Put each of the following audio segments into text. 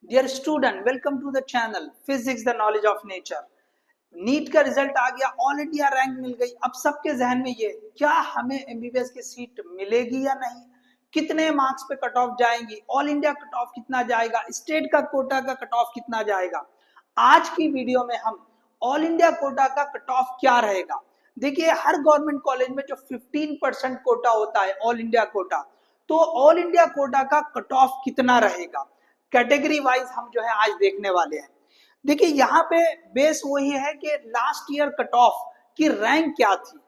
Dear student, welcome to the channel physics the knowledge of nature. NEET का result आ गया, all India rank मिल गई। अब सबके जहन में ये, क्या हमें एमबीबीएस की सीट मिलेगी या नहीं, कितने मार्क्स पे कट ऑफ जाएंगी, ऑल इंडिया कट ऑफ कितना जाएगा, स्टेट का कोटा का कट ऑफ कितना जाएगा। आज की वीडियो में हम ऑल इंडिया कोटा का कट ऑफ क्या रहेगा। देखिए, हर गवर्नमेंट कॉलेज में जो 15% कोटा होता है ऑल इंडिया कोटा, तो ऑल इंडिया कोटा का कट ऑफ कितना रहेगा कैटेगरी वाइज हम जो है आज देखने वाले हैं। देखिए, यहाँ पे बेस वही है कि लास्ट ईयर कट ऑफ की रैंक क्या थी,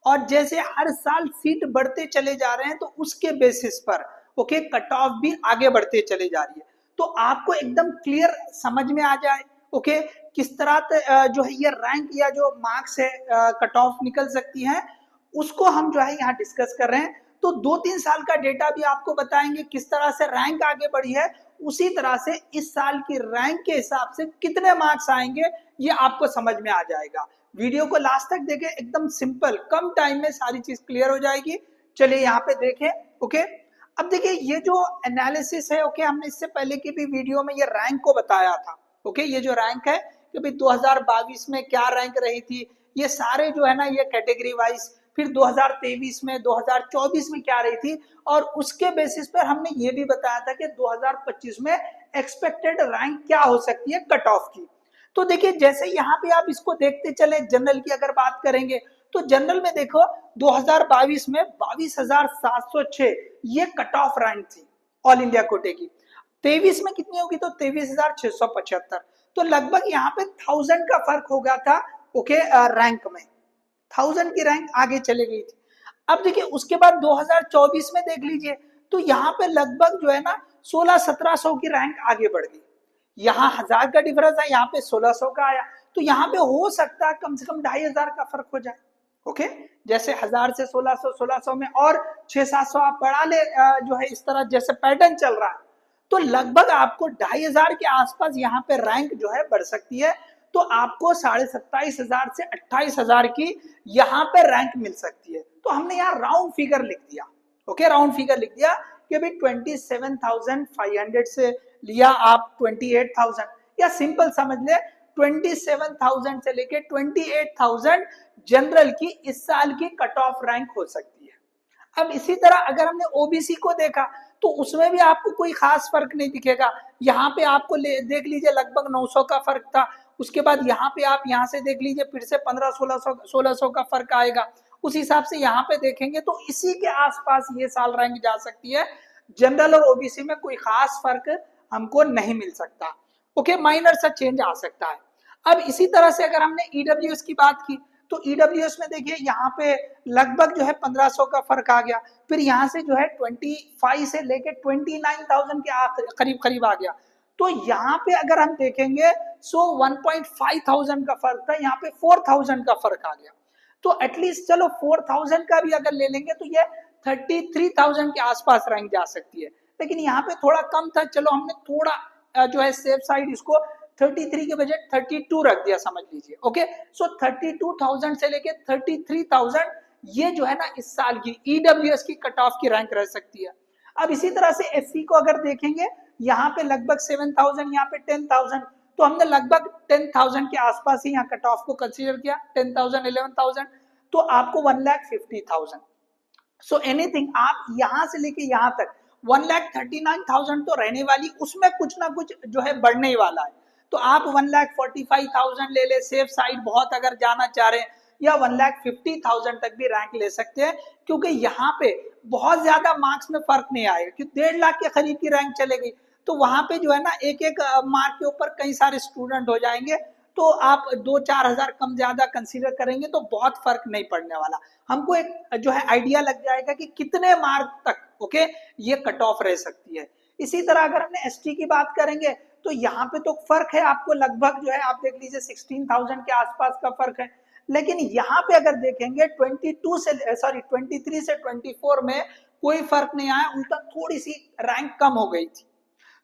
और जैसे हर साल सीट बढ़ते चले जा रहे हैं तो उसके बेसिस पर ओके कट ऑफ भी आगे बढ़ते चले जा रही है। तो आपको एकदम क्लियर समझ में आ जाए ओके किस तरह जो है ये रैंक या जो मार्क्स है कट ऑफ निकल सकती है, उसको हम जो है यहाँ डिस्कस कर रहे हैं। तो 2-3 साल का डेटा भी आपको बताएंगे किस तरह से रैंक आगे बढ़ी है, उसी तरह से इस साल की रैंक के हिसाब से कितने मार्क्स आएंगे ये आपको समझ में आ जाएगा। वीडियो को लास्ट तक देखें, एकदम सिंपल, कम टाइम में सारी चीज क्लियर हो जाएगी। चलिए यहाँ पे देखें ओके। अब देखिए, ये जो एनालिसिस है ओके, हमने इससे पहले की भी वीडियो में ये रैंक को बताया था ओके। ये जो रैंक है कि भाई 2022 में क्या रैंक रही थी, ये सारे जो है ना ये कैटेगरी वाइज, फिर 2023 में 2024 में क्या रही थी, और उसके बेसिस पर हमने ये भी बताया था कि 2025 में एक्सपेक्टेड रैंक क्या हो सकती है कट ऑफ की। तो देखिए, जैसे यहाँ पे आप इसको देखते चले, जनरल की अगर बात करेंगे तो जनरल में देखो 2022 में 22,706 ये कट ऑफ रैंक थी ऑल इंडिया कोटे की। 23 में कितनी होगी, तो 23,675, तो लगभग यहाँ पे 1000 का फर्क हो गया था ओके रैंक में, 1000 की रैंक आगे चले गई थी। अब देखिए, उसके बाद 2024 में देख लीजिए तो यहाँ पे लगभग जो है ना 1600-1700 की रैंक आगे बढ़ गई। यहाँ 1000 का डिफरेंस है, यहाँ पे 1600 का आया, तो यहाँ पे हो सकता है कम से कम 2500 का फर्क हो जाए ओके। जैसे 1000 से 1600, 1600 में और 600-700 आप बढ़ा ले जो है, इस तरह जैसे पैटर्न चल रहा है, तो लगभग आपको 2500 के आसपास यहाँ पे रैंक जो है बढ़ सकती है। तो आपको 27,500 से 28,000 की यहाँ पे रैंक मिल सकती है। तो हमने यहाँ राउंड फिगर लिख दिया ओके, राउंड फिगर लिख दिया कि भाई 27,500 से लिया आप 28,000, या सिंपल समझ ले 27,000 से लेके 28,000 जनरल की इस साल की कट ऑफ रैंक हो सकती है। अब इसी तरह अगर हमने ओबीसी को देखा तो उसमें भी आपको कोई खास फर्क नहीं दिखेगा। यहाँ पे आपको देख लीजिए लगभग 900 का फर्क था, उसके बाद यहाँ पे आप यहाँ से देख लीजिए फिर से 1500-1600 का फर्क आएगा। उस हिसाब से यहाँ पे देखेंगे तो इसी के आसपास ये साल रैंक जा सकती है। जनरल और ओबीसी में कोई खास फर्क हमको नहीं मिल सकता ओके, माइनर सा चेंज आ सकता है। अब इसी तरह से अगर हमने ईडब्ल्यूएस की बात की तो ईडब्ल्यूएस में देखिए यहाँ पे लगभग जो है 1500 का फर्क आ गया, फिर यहाँ से जो है 25 से लेके 29,000 के करीब करीब आ गया। तो यहाँ पे अगर हम देखेंगे सो 1,500 का फर्क था, यहाँ पे 4,000 का फर्क आ गया। तो एटलीस्ट चलो 4,000 का भी अगर ले लेंगे तो ये 33,000 के आसपास रैंक जा सकती है, लेकिन यहाँ पे थोड़ा कम था, चलो हमने थोड़ा जो है सेफ साइड इसको 33 के बजाय 32 रख दिया, समझ लीजिए ओके। सो 32,000 से लेके 33,000 ये जो है ना इस साल की ईडब्ल्यूएस की कट ऑफ की रैंक रह सकती है। अब इसी तरह से एससी को अगर देखेंगे, यहाँ पे लगभग 7,000, यहाँ पे 10,000, तो हमने लगभग 10,000 के आसपास ही यहाँ कट ऑफ को कंसीडर किया, 10,000, 11,000, तो आपको 1,50,000। सो एनीथिंग आप यहाँ से लेके यहाँ तक 1,39,000 तो रहने वाली, उसमें कुछ ना कुछ जो है बढ़ने ही वाला है। तो आप 1,45,000 ले ले सेफ साइड, बहुत अगर जाना चाह रहे हैं, या 1,50,000 तक भी रैंक ले सकते हैं, क्योंकि यहाँ पे बहुत ज्यादा मार्क्स में फर्क नहीं आएगा, क्योंकि 1.5 लाख के करीब की रैंक चलेगी, तो वहां पे जो है ना एक एक मार्क के ऊपर कई सारे स्टूडेंट हो जाएंगे, तो आप 2-4 हजार कम ज्यादा कंसीडर करेंगे तो बहुत फर्क नहीं पड़ने वाला। हमको एक जो है आइडिया लग जाएगा कि कितने मार्क तक ओके ये कट ऑफ रह सकती है। इसी तरह अगर हमने एसटी की बात करेंगे तो यहाँ पे तो फर्क है आपको लगभग जो है, आप देख लीजिए 16,000 के आसपास का फर्क है, लेकिन यहाँ पे अगर देखेंगे 23 से 24 में कोई फर्क नहीं आया, उल्टा थोड़ी सी रैंक कम हो गई थी।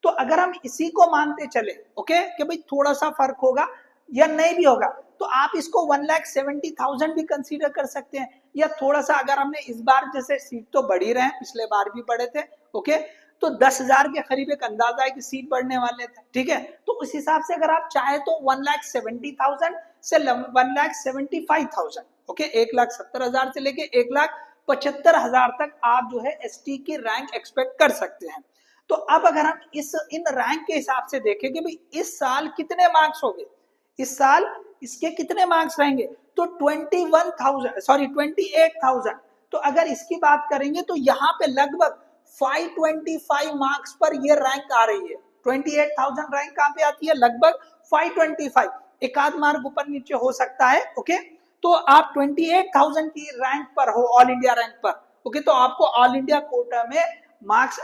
तो अगर हम इसी को मानते चले ओके कि भाई थोड़ा सा फर्क होगा या नहीं भी होगा, तो आप इसको 1,70,000 भी कंसीडर कर सकते हैं, या थोड़ा सा अगर हमने इस बार जैसे सीट तो बढ़ ही रहे हैं, पिछले बार भी बढ़े थे ओके, तो 10,000 के करीब एक अंदाजा है कि सीट बढ़ने वाले थे, ठीक है। तो उस हिसाब से अगर आप चाहे तो 1,70,000 से 1,75,000, ओके, 1,70,000 से लेके 1,75,000 तक आप जो है एसटी की रैंक एक्सपेक्ट कर सकते हैं। तो अब अगर हम इन रैंक के हिसाब से देखें कि भाई इस साल कितने मार्क्स हो गए, इस साल इसके कितने मार्क्स रहेंगे, तो 28,000। तो अगर इसकी बात करेंगे तो यहाँ पे लगभग 525 मार्क्स पर ये रैंक आ रही है। 28,000 रैंक कहाँ पे आती है, लगभग 525, एक आध मार्क ऊपर नीचे हो सकता है, ओके। तो आप 28,000 की रैंक पर हो, ऑल इंडिया रैंक पर, ओके, तो आपको ऑल इंडिया कोटा में मार्क्स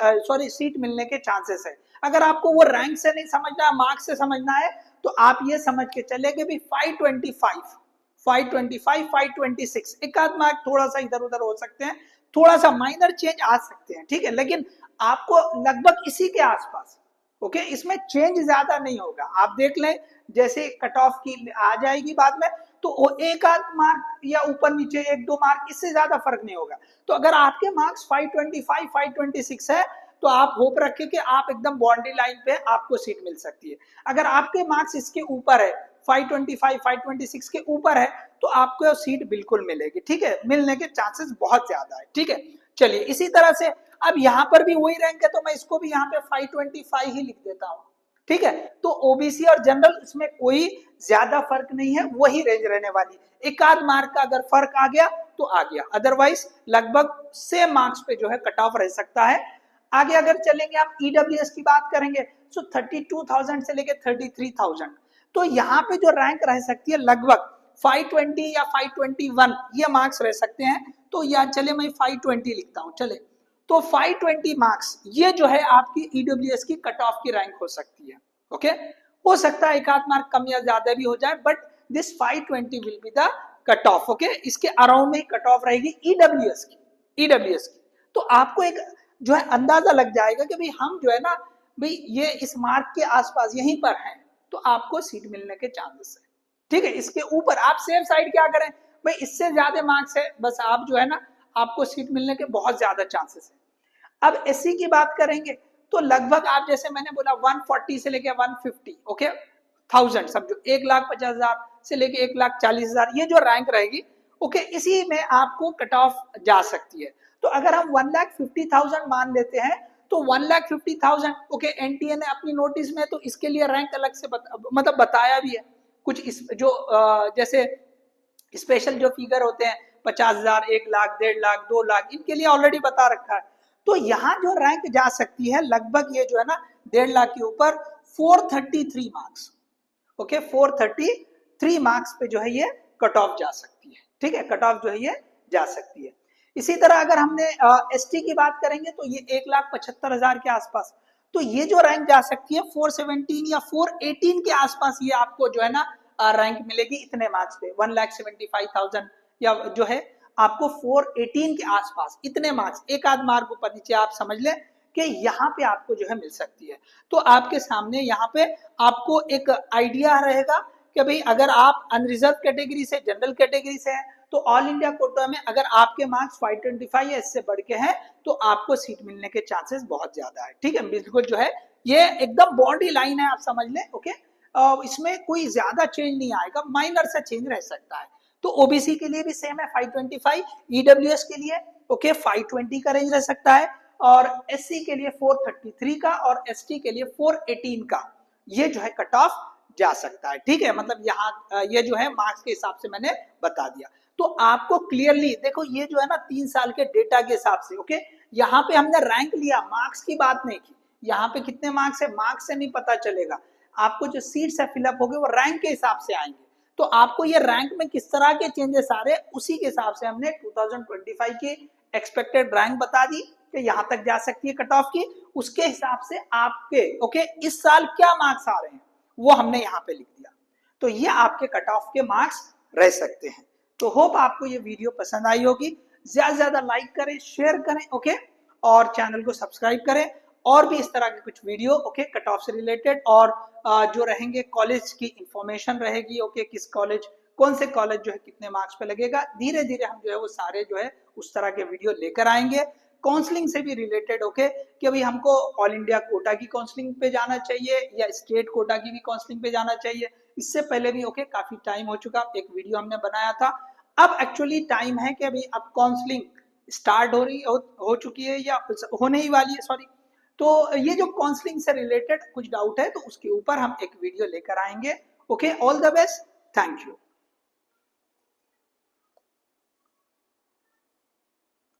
सीट मिलने के चांसेस है। अगर आपको वो रैंक से नहीं समझना है, मार्क्स से समझना है, तो आप ये समझ के चलेंगे भी 525, 526, एक आध मार्क थोड़ा सा इधर उधर हो सकते हैं, थोड़ा सा माइनर चेंज आ सकते हैं, ठीक है, लेकिन आपको लगभग इसी के आसपास, ओके, इसमें चेंज ज्यादा नहीं होगा। आप देख लें जैसे कट ऑफ की आ जाएगी बाद में, तो एक आध मार्क या ऊपर नीचे एक दो मार्क, इससे ज्यादा फर्क नहीं होगा। तो अगर आपके मार्क्स 525, 526 है, तो आप होप रखें कि आप एकदम बाउंड्री लाइन पे आपको सीट मिल सकती है। अगर आपके मार्क्स इसके ऊपर है, 525, 526 के ऊपर है, तो आपको सीट बिल्कुल मिलेगी, ठीक है, मिलने के चांसेस बहुत ज्यादा है, ठीक है। चलिए इसी तरह से अब यहाँ पर भी वही रैंक है, तो मैं इसको भी यहाँ पे 525 ही लिख देता हूँ, ठीक है। तो ओबीसी और जनरल इसमें कोई ज्यादा फर्क नहीं है, वही रेंज रहने वाली, एक आध मार्क का अगर फर्क आ गया तो आ गया, अदरवाइज लगभग सेम मार्क्स पे जो है कट ऑफ रह सकता है। आगे अगर चलेंगे आप ईडब्ल्यूएस की बात करेंगे, तो 32,000 से लेके 33,000, तो यहाँ पे जो रैंक रह सकती है लगभग 520 या 521 ये मार्क्स रह सकते हैं। तो या चले मैं 520 लिखता हूँ, चले, तो 520 मार्क्स ये जो है आपकी ईडब्ल्यूएस की कट ऑफ की रैंक हो सकती है, ओके। हो सकता है एक आध मार्क कम या ज्यादा भी हो जाए, but this 520 will be the cut off, okay, इसके अराउंड में कट ऑफ रहेगी ईडब्ल्यूएस की। तो आपको एक जो है अंदाजा लग जाएगा कि भाई हम जो है ना, भाई ये इस मार्क के आसपास यहीं पर हैं, तो आपको सीट मिलने के चांसेस है, ठीक है। इसके ऊपर आप सेफ साइड क्या करें, भाई इससे ज्यादा मार्क्स है, बस आप जो है ना, आपको सीट मिलने के बहुत ज्यादा चांसेस है। अब एससी की बात करेंगे, तो लगभग आप जैसे मैंने बोला 140 से लेके 150, ओके, 1000 समझो, 1,50,000 से लेके 1,40,000 ये जो रैंक रहेगी, ओके, इसी में आपको कट ऑफ जा सकती है। तो अगर हम 1,50,000 मान लेते हैं, तो 1,50,000, ओके, एनटीए ने अपनी नोटिस में तो इसके लिए रैंक अलग से मतलब बताया भी है कुछ, इस जो जैसे स्पेशल जो फिगर होते हैं 50,000, 1,00,000, 1,50,000, 2,00,000, इनके लिए ऑलरेडी बता रखा है। तो यहाँ जो रैंक जा सकती है लगभग ये जो है ना 1,50,000 के ऊपर 433 मार्क्स, ओके, 433 मार्क्स पे जो है ये कट ऑफ जा सकती है, ठीक है, कट ऑफ जो है ये जा सकती है। इसी तरह अगर हमने एसटी की बात करेंगे, तो ये 1,75,000 के आसपास, तो ये जो रैंक जा सकती है 417 या 418 के आसपास, ये आपको जो है ना रैंक मिलेगी इतने मार्क्स पे, 1,75,000 या जो है आपको 418 के आसपास इतने मार्क्स, एक आध मार्क ऊपर नीचे आप समझ लें कि यहाँ पे आपको जो है मिल सकती है। तो आपके सामने यहाँ पे आपको एक आइडिया रहेगा कि भाई अगर आप अनरिजर्व कैटेगरी से, जनरल कैटेगरी से हैं, तो ऑल इंडिया कोटा में अगर आपके मार्क्स 525 या इससे बढ़ के हैं, तो आपको सीट मिलने के चांसेस बहुत ज्यादा है, ठीक है। बिल्कुल जो है ये एकदम बाउंड्री लाइन है, आप समझ लें, ओके। इसमें कोई ज्यादा चेंज नहीं आएगा, माइनर सा चेंज रह सकता है। तो ओबीसी के लिए भी सेम है 525, ईडब्ल्यूएस के लिए ओके 520 का रेंज रह सकता है, और एससी के लिए 433 का, और एसटी के लिए 418 का, ये जो है कट ऑफ जा सकता है, ठीक है। मतलब यहाँ ये जो है मार्क्स के हिसाब से मैंने बता दिया। तो आपको क्लियरली देखो, ये जो है ना 3 साल के डेटा के हिसाब से, ओके, यहाँ पे हमने रैंक लिया, मार्क्स की बात नहीं की। यहाँ पे कितने मार्क्स है, मार्क्स से नहीं पता चलेगा, आपको जो सीट्स है फिलअप हो गए वो रैंक के हिसाब से आएंगे। तो आपको ये रैंक में किस तरह के चेंजेस आ रहे हैं, उसी के हिसाब से हमने 2025 की एक्सपेक्टेड रैंक बता दी कि यहाँ तक जा सकती है कट ऑफ की, उसके हिसाब से आपके ओके इस साल क्या मार्क्स आ रहे हैं वो हमने यहाँ पे लिख दिया। तो ये आपके कट ऑफ के मार्क्स रह सकते हैं। तो होप आपको ये वीडियो पसंद आई होगी, ज्यादा से ज्यादा लाइक करें, शेयर करें, ओके, और चैनल को सब्सक्राइब करें। और भी इस तरह के कुछ वीडियो ओके कट ऑफ से रिलेटेड, और जो रहेंगे कॉलेज की इंफॉर्मेशन रहेगी, ओके, किस कॉलेज, कौन से कॉलेज जो है कितने मार्क्स पे लगेगा, धीरे धीरे हम जो है वो सारे जो है उस तरह के वीडियो लेकर आएंगे। काउंसलिंग से भी रिलेटेड, ओके, कि अभी हमको ऑल इंडिया कोटा की काउंसलिंग पे जाना चाहिए या स्टेट कोटा की भी काउंसलिंग पे जाना चाहिए। इससे पहले भी ओके काफी टाइम हो चुका, एक वीडियो हमने बनाया था। अब एक्चुअली टाइम है कि अभी अब काउंसलिंग स्टार्ट हो चुकी है या होने ही वाली है, सॉरी। तो ये जो काउंसलिंग से रिलेटेड कुछ डाउट है तो उसके ऊपर हम एक वीडियो लेकर आएंगे। Okay, all the best, thank you.